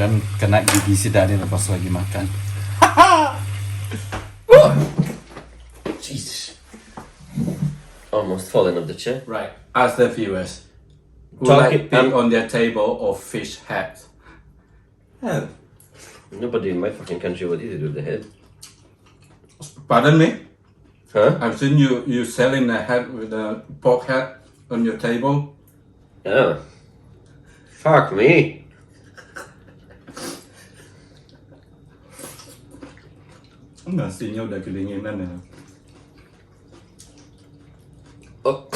Dan kena gigi si Daniel pas lagi makan. Jesus. Almost fallen off the chair. Right, ask the viewers. Who Talking- like pig on their table or fish head? Yeah. Nobody in my fucking country would eat it with the head. Pardon me? Huh? I've seen you selling a head with a pork head on your table. Yeah. Fuck me. Nasinya udah kedinginan ya. Oh.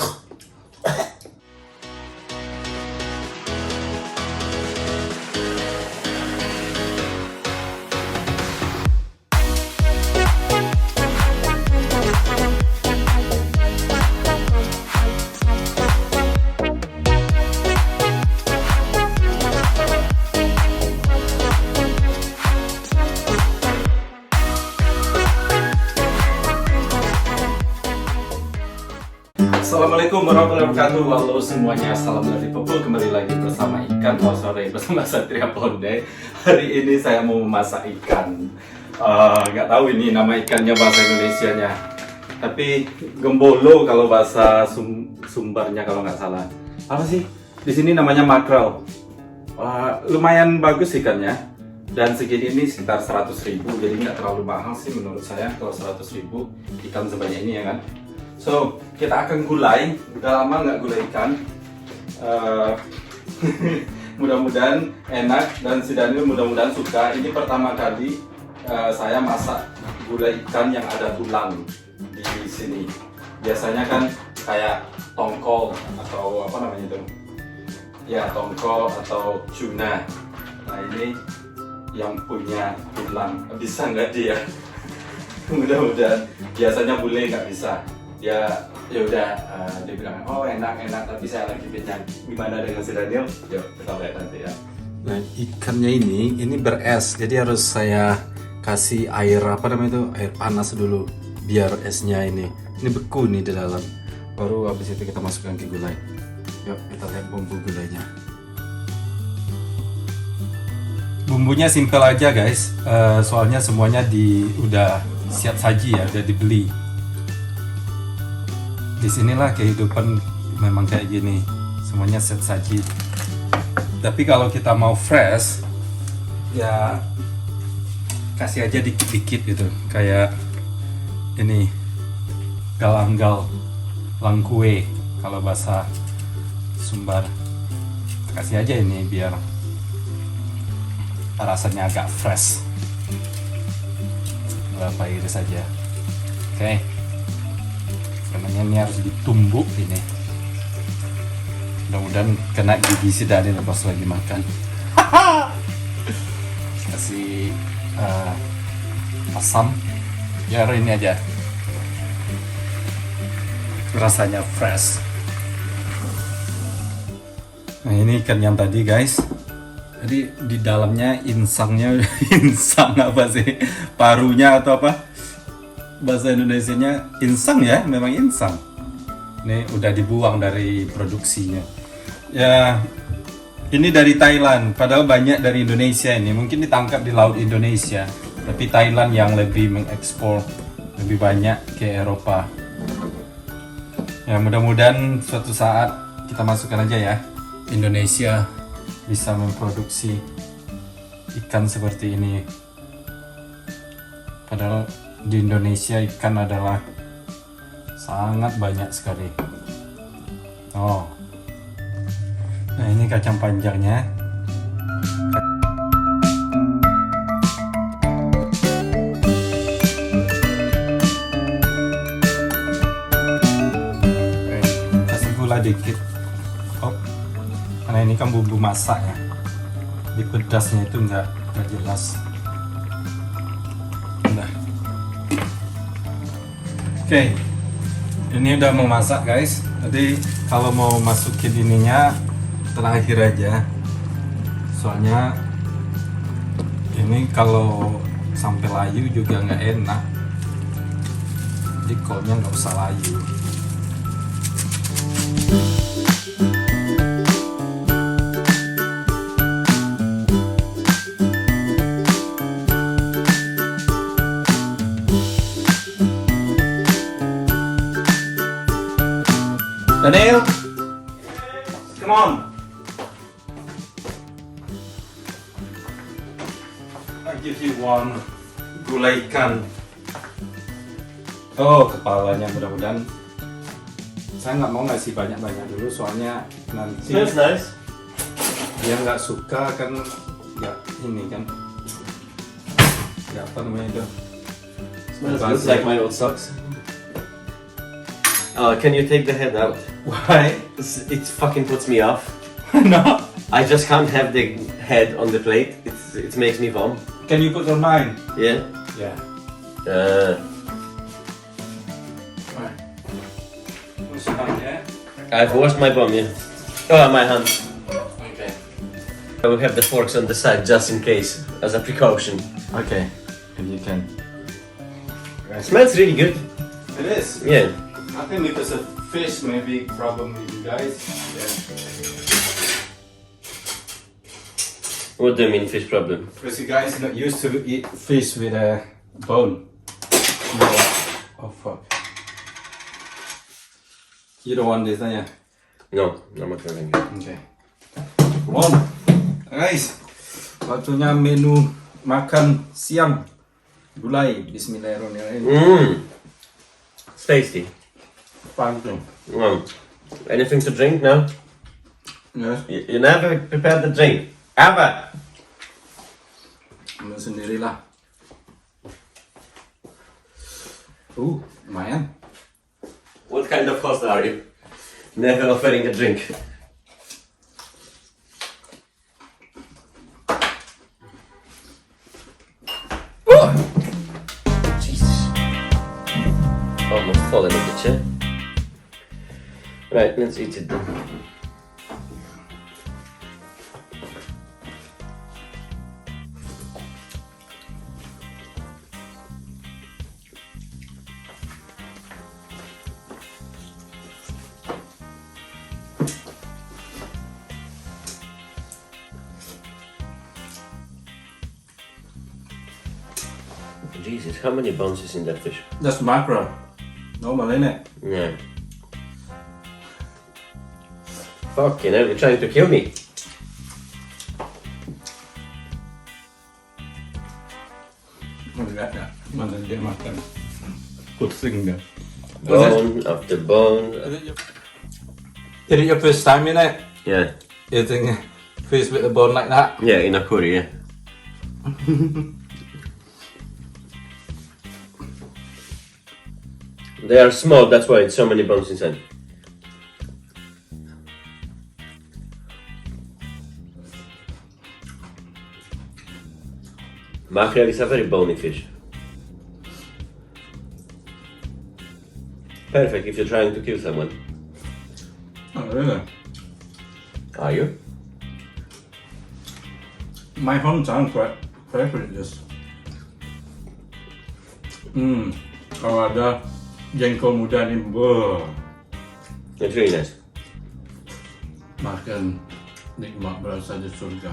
Assalamualaikum warahmatullahi wabarakatuh. Halo semuanya, salam dari Liverpool. Kembali lagi bersama Ikan Sore bersama Satria Ponde. Hari ini saya mau memasak ikan. Nggak tahu ini nama ikannya bahasa Indonesianya. Tapi gembolo kalau bahasa Sumbarnya kalau nggak salah. Apa sih? Di sini namanya makrel. Lumayan bagus ikannya. Dan segini ini sekitar 100.000, jadi nggak terlalu mahal sih menurut saya kalau 100.000 ikan sebanyak ini ya kan. So, kita akan gulai. Udah lama nggak gulai ikan. Mudah-mudahan enak dan si Daniel mudah-mudahan suka. Ini pertama kali saya masak gulai ikan yang ada tulang di sini. Biasanya kan kayak tongkol atau apa namanya itu? Ya, tongkol atau tuna. Nah, ini yang punya tulang. Bisa nggak dia? Mudah-mudahan. Biasanya bule nggak bisa. Ya udah, dia bilang oh enak tapi saya lagi kenyang. Gimana dengan si Daniel? Yuk kita lihat nanti ya. Nah, ikannya ini beres, jadi harus saya kasih air apa namanya itu, air panas dulu biar esnya ini beku nih di dalam. Baru habis itu kita masukkan ke gulai. Yuk kita lihat bumbu gulainya. Bumbunya simple aja guys, soalnya semuanya udah siap saji ya, udah dibeli. Disinilah kehidupan memang kayak gini, semuanya set saji. Tapi kalau kita mau fresh, ya kasih aja dikit-dikit gitu. Kayak ini galanggal, langkue kalau bahasa Sumbar. Kasih aja ini biar rasanya agak fresh. Berapa iris saja. Oke. Namanya ini harus ditumbuk ini. Mudah-mudahan kena gigi si Daniel pas lagi makan. Kasih asam. Biar ini aja rasanya fresh. Nah, ini ikan yang tadi guys. Jadi di dalamnya insangnya insang apa sih? Parunya atau apa? Bahasa Indonesianya insang ya, memang insang. Ini udah dibuang dari produksinya. Ya, ini dari Thailand. Padahal banyak dari Indonesia ini. Mungkin ditangkap di laut Indonesia. Tapi Thailand yang lebih mengekspor lebih banyak ke Eropa. Ya, mudah-mudahan suatu saat kita masukkan aja ya. Indonesia bisa memproduksi ikan seperti ini. Padahal di Indonesia ikan adalah sangat banyak sekali. Oh, nah ini kacang panjangnya. Oke, kasih gula dikit. Oh, karena ini kan bumbu masak ya. Di pedasnya itu nggak jelas. Nah. Oke, ini udah mau masak guys. Jadi kalau mau masukin ininya terakhir aja. Soalnya ini kalau sampai layu juga nggak enak. Jadi kolnya nggak usah layu. Daniel, come on. I give you one gulai ikan. Oh, kepalanya mudah-mudahan. Saya nggak mau ngasih banyak-banyak dulu, soalnya nanti Smells nice. dia nggak suka kan, ya ini kan, ya apa namanya itu? Smells good, like my old socks. Oh, can you take the head out? Why? It fucking puts me off. No. I just can't have the head on the plate. It makes me vom. Can you put on mine? Yeah. Yeah. Right. What's your hand, yeah? I've washed my bum, yeah. Oh, my hands. Okay. I will have the forks on the side just in case, as a precaution. Okay. If you can. It smells really good. It is. Yeah. I think if it's a fish, maybe problem with you guys. Yeah. What do you mean fish problem? Because you guys not used to eat fish with a bone. No. Oh fuck. You don't want this, don't you? No, I'm not having it. Okay. Come on, guys. Waktunya menu makan siang. Gulai. Bismillahirrahmanirrahim. It's tasty. Pantun. Anything to drink now? Yes. You never prepared the drink. Ever. Ambil sendirilah. Lumayan. What kind of host are you? Never offering a drink. Jesus. Almost fallen off the chair. Right, let's eat it then. Jesus, how many bones is in that fish? That's mackerel. Normal, isn't it? Yeah. Fucking hell, you're trying to kill me. Enggak, enggak. Mana dia makan. Pusing dia. Bone after bone. Is it your first time in it? Yeah. Eating fish with a bone like that? Yeah, in a curry, yeah. They are small, that's why it's so many bones inside. Mackerel is a very bony fish. Perfect if you're trying to kill someone. Oh, really? Are you? My hometown favorite this. Kalau ada jengkol muda nih, It's really nice. makan nikmat berasa di surga.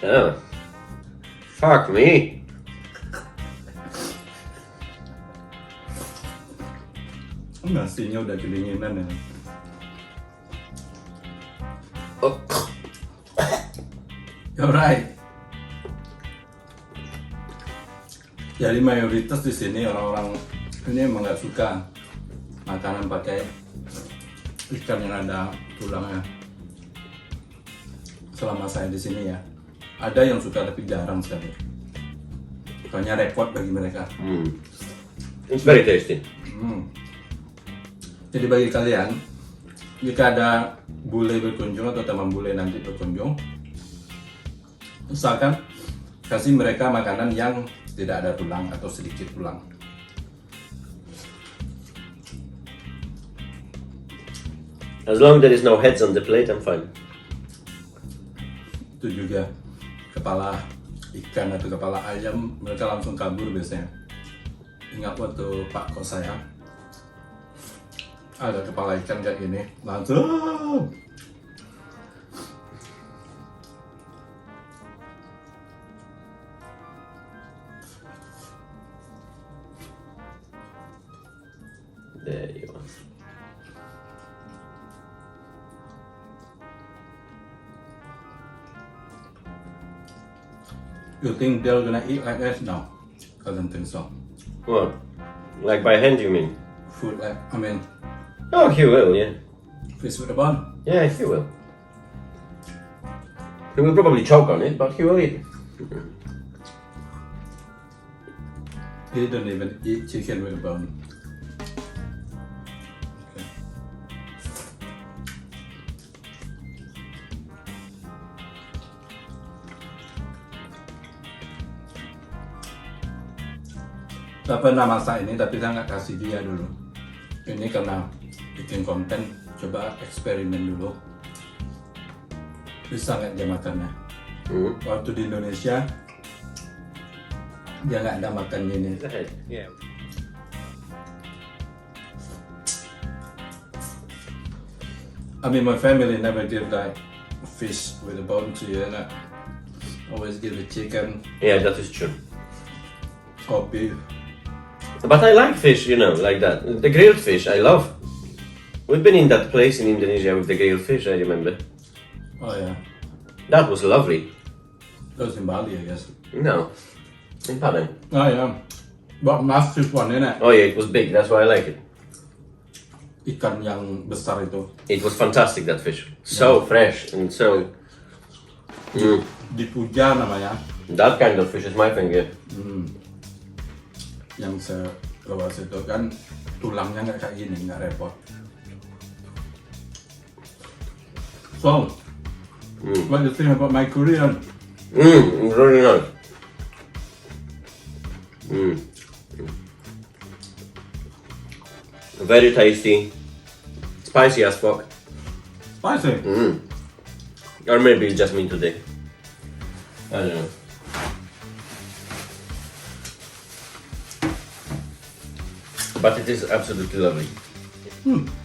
Oh. Fuck me. Nasinya udah kedinginan ya. Oh. Alright. Jadi mayoritas di sini orang-orang ini emang nggak suka makanan pakai ikan yang ada tulangnya. Selama saya di sini ya, ada yang suka tapi jarang sekali. Soalnya repot bagi mereka. It's very tasty. Jadi bagi kalian, jika ada bule berkunjung atau teman bule nanti berkunjung, usahakan kasih mereka makanan yang tidak ada tulang atau sedikit tulang. As long as there is no heads on the plate, I'm fine. Itu juga kepala ikan atau kepala ayam, mereka langsung kabur biasanya. Ingat waktu Pak Kos saya ada kepala ikan kayak gini, langsung. There you are. You think they're gonna eat like this? No, I don't think so. What? Like by hand, you mean? Food like, I mean, Oh, he will, yeah. fish with a bun. Yeah, he will. He will probably choke on it, but he will eat. He don't even eat chicken with a bone. Okay. Saya pernah masak ini tapi saya nggak kasih dia dulu. Ini karena bikin konten, coba eksperimen dulu. Bisa nggak dia makannya? Waktu di Indonesia dia nggak ada makan ini. Yeah. I mean, my family never give like fish with a bone to you, and always give the chicken Yeah, that is true. or beef. But I like fish, you know, like that. The grilled fish, I love. We've been in that place in Indonesia with the grilled fish, I remember. Oh yeah, That was lovely. that was in Bali, I guess. No, in Padang. Oh yeah, but massive one, innit? Oh yeah, it was big, that's why I like it. Ikan yang besar itu. It was fantastic, that fish. So fresh and so... Dipuja namanya. That kind of fish is my thing, yeah. Yang seluas itu kan tulangnya nggak kayak gini, nggak repot. So, what do you think about my Korean? Really nice. Very tasty. Spicy as fuck. Spicy. Or maybe it's just me today. I don't know. But it is absolutely lovely.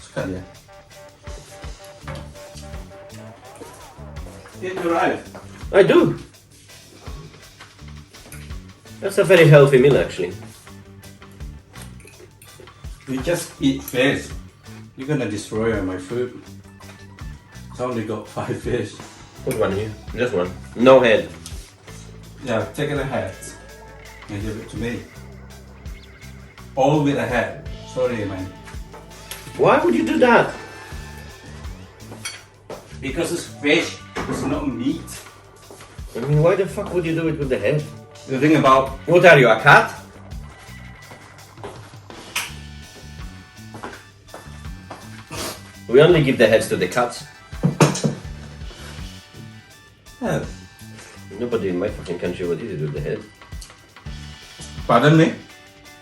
Sekali ya. Eat your rice. I do. That's a very healthy meal, actually. You just eat fish. You're gonna destroy my food. It's only got 5 fish. Put one here. Just one. No head. Yeah, take the head and give it to me. All with a head. Sorry, man. Why would you do that? Because it's fish. It's not meat. I mean, why the fuck would you do it with the head? The thing about What are you, a cat? We only give the heads to the cats. head. Nobody in my fucking country would eat it with the head. Pardon me.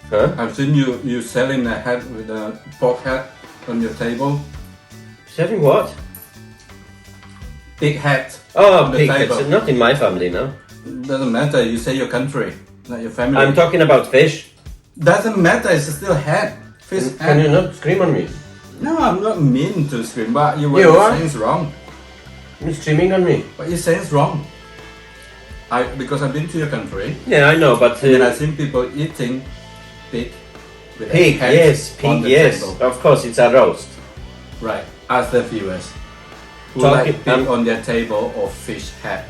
Huh? I've seen you selling a head with a pork head on your table. Serving what? Big head. Oh, on the pig table. heads. Not in my family, no. Doesn't matter. You say your country, not your family. I'm talking about fish. Doesn't matter. It's still head. Fish Can head. you not scream on me? No, I'm not mean to scream, but You you're are. saying it's wrong. You're screaming on me. But you're saying it's wrong. Because I've been to your country, Yeah, I know, but and then I've seen people eating pig. With a pig, head yes, on pig, the yes. table. Of course, it's a roast. Right. Ask the viewers who Talking- like pig on their table or fish head.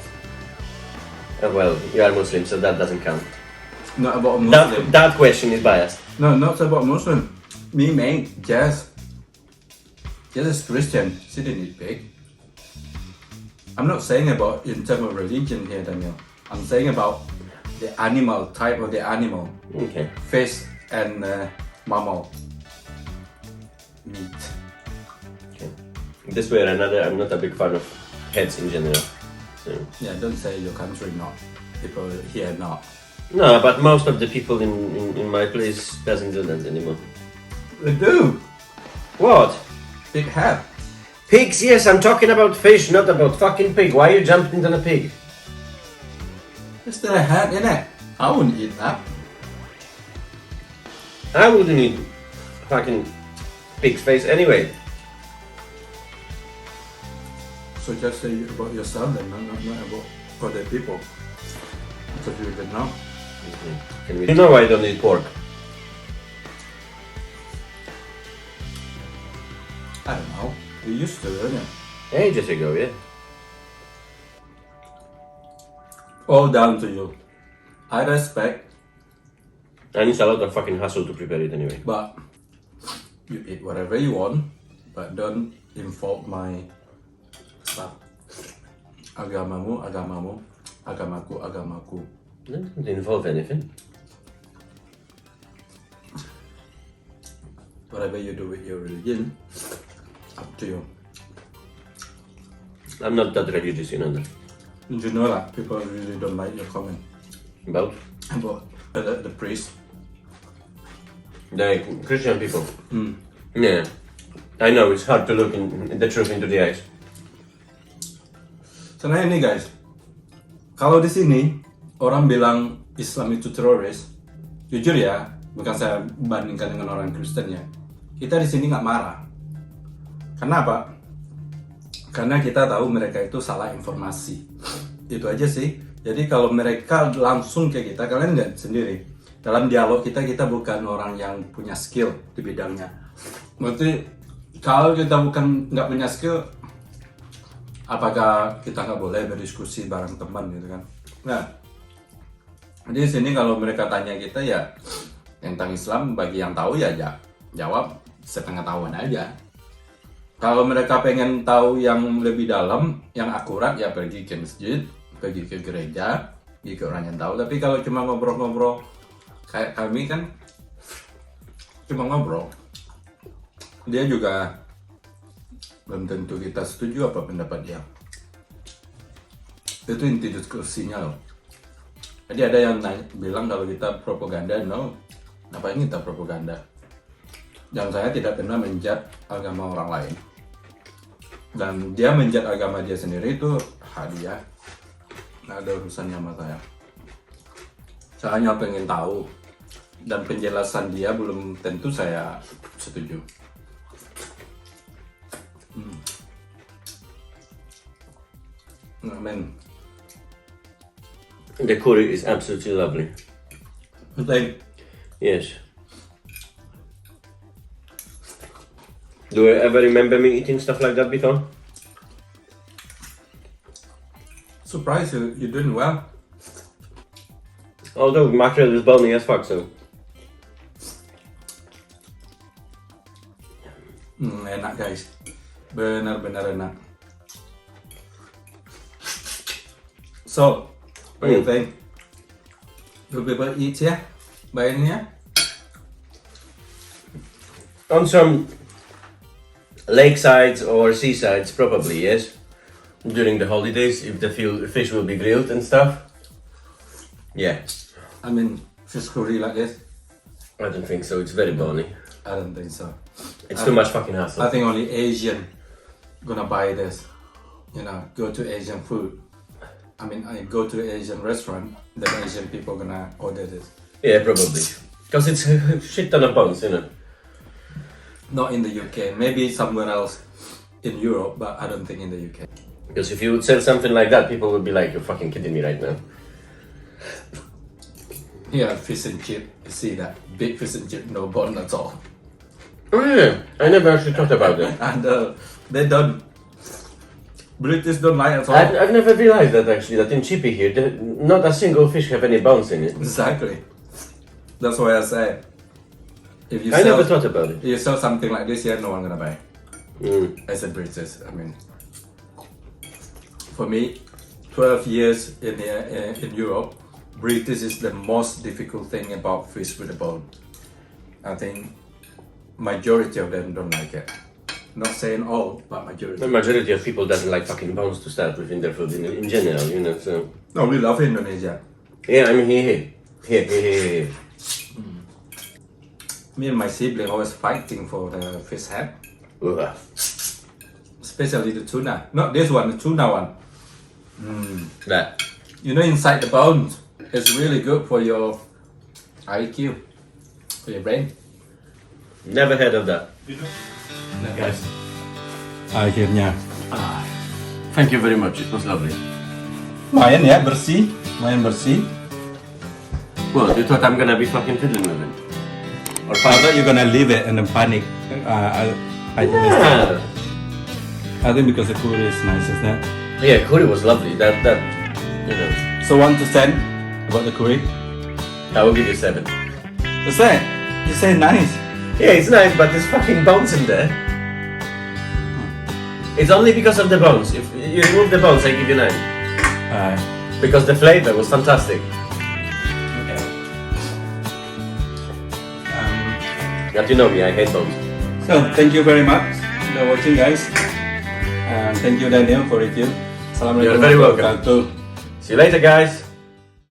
Well, you are Muslim, so that doesn't count. Not about Muslim. That question is biased. No, not about Muslim. Me, mate, Jazz. Jazz is Christian. She didn't eat pig. I'm not saying about in terms of religion here, Daniel. I'm saying about the animal, type of the animal. Okay. Fish and mammal. Meat. This way or another, I'm not a big fan of heads in general. So. Yeah, don't say your country not. People here not. No, but most of the people in my place doesn't do that anymore. They do. What? Big head. Pigs, yes, I'm talking about fish, not about fucking pig. Why you jumped into the pig? It's still a head, innit? I wouldn't eat that. I wouldn't eat fucking pig's face anyway. So just say about yourself and not about other people. Because you even know. You know I don't eat pork. I don't know. You used to, don't you? Ages ago, yeah. All down to you. I respect, And it's a lot of fucking hassle to prepare it anyway. but you eat whatever you want, but don't insult my stuff. Agamamu, agamamu, agamaku, agamaku. That doesn't involve anything. Whatever you do with your religion, up to you. I'm not that religious, you know that. You know that people really don't like your comment About about the priest. the Christian people. Yeah. I know, it's hard to look in the truth into the eyes. Sebenarnya ini guys, kalau di sini orang bilang Islam itu teroris, jujur ya, bukan saya bandingkan dengan orang Kristen ya. Kita di sini nggak marah. Kenapa? Karena kita tahu mereka itu salah informasi. Itu aja sih. Jadi kalau mereka langsung ke kita, kalian nggak sendiri. Dalam dialog kita bukan orang yang punya skill di bidangnya. Berarti kalau kita nggak punya skill, apakah kita nggak boleh berdiskusi bareng teman gitu kan? Nah, di sini kalau mereka tanya kita ya tentang Islam, bagi yang tahu ya jawab setengah tahuan aja. Kalau mereka pengen tahu yang lebih dalam, yang akurat ya pergi ke masjid, pergi ke gereja, pergi ke orang yang tahu. Tapi kalau cuma ngobrol-ngobrol kayak kami kan cuma ngobrol, dia juga belum tentu kita setuju apa pendapat dia. Itu inti diskusinya loh. Jadi ada yang bilang kalau kita propaganda, no, ngapain kita propaganda? Dan saya tidak pernah menjat agama orang lain. Dan dia menjat agama dia sendiri itu hak dia. Nggak ada urusannya sama saya. Saya hanya pengen tahu. Dan penjelasan dia belum tentu saya setuju. Amen. The curry is absolutely lovely. Like, Yes. Do you ever remember me eating stuff like that before? surprised you're doing well. Although mackerel is bony as fuck, so. Enak guys, benar-benar enak. So, what do you think? Do people eat ya? Bayangnya? On some lakesides or seasides, probably, yes. During the holidays, if the fish will be grilled and stuff. Yeah. I mean, fish curry like this? I don't think so, it's very bony. I don't think so. It's too much fucking hassle. I think only Asian gonna buy this. You know, go to Asian food. I mean, I go to Asian restaurant, then Asian people gonna order this. Yeah, probably. Because it's a shit ton of bones, you know. Not in the UK, maybe somewhere else in Europe, but I don't think in the UK. Because if you would sell something like that, people would be like, you're fucking kidding me right now. Yeah, fish and chip, you see that? Big fish and chip, no bone at all. Oh yeah, I never actually thought about that. And they don't. British don't like at all. I've never realized that actually, that in Chippy here, not a single fish have any bones in it. Exactly. That's why I say, if you I sell, never thought about it. you sell something like this, yeah, no one gonna buy. Mm. As a British, I mean, for me, 12 years in Europe, British is the most difficult thing about fish with a bone. I think majority of them don't like it. Not saying all, but majority. The majority of people doesn't like fucking bones to start with in their food in general, you know, so. No, we love Indonesia. Yeah, I mean, here. Me and my sibling always fighting for the fish head, Ugh. especially the tuna. Not this one, the tuna one. That. You know, inside the bones, it's really good for your IQ, for your brain. Never heard of that. You know? Nah, guys, akhirnya Thank you very much. It was lovely. lumayan ya, bersih, lumayan bersih. Well, you thought I'm gonna be fucking fiddling with it? Or I thought you're gonna leave it and then panic. I didn't. Yeah. I think because the curry is nice, isn't it? Yeah, curry was lovely. That you know, So 1 to 10 about the curry. I will give you 7. Is that? You say nice. Yeah, it's nice, but there's fucking bones in there. It's only because of the bones. If you remove the bones, I give you 9. Because the flavor was fantastic. Okay. But you know me, I hate bones. So thank you very much for watching, guys. And thank you, Daniel, for review. Assalamualaikum You're very welcome. warahmatullahi wabarakatuh. See you later, guys.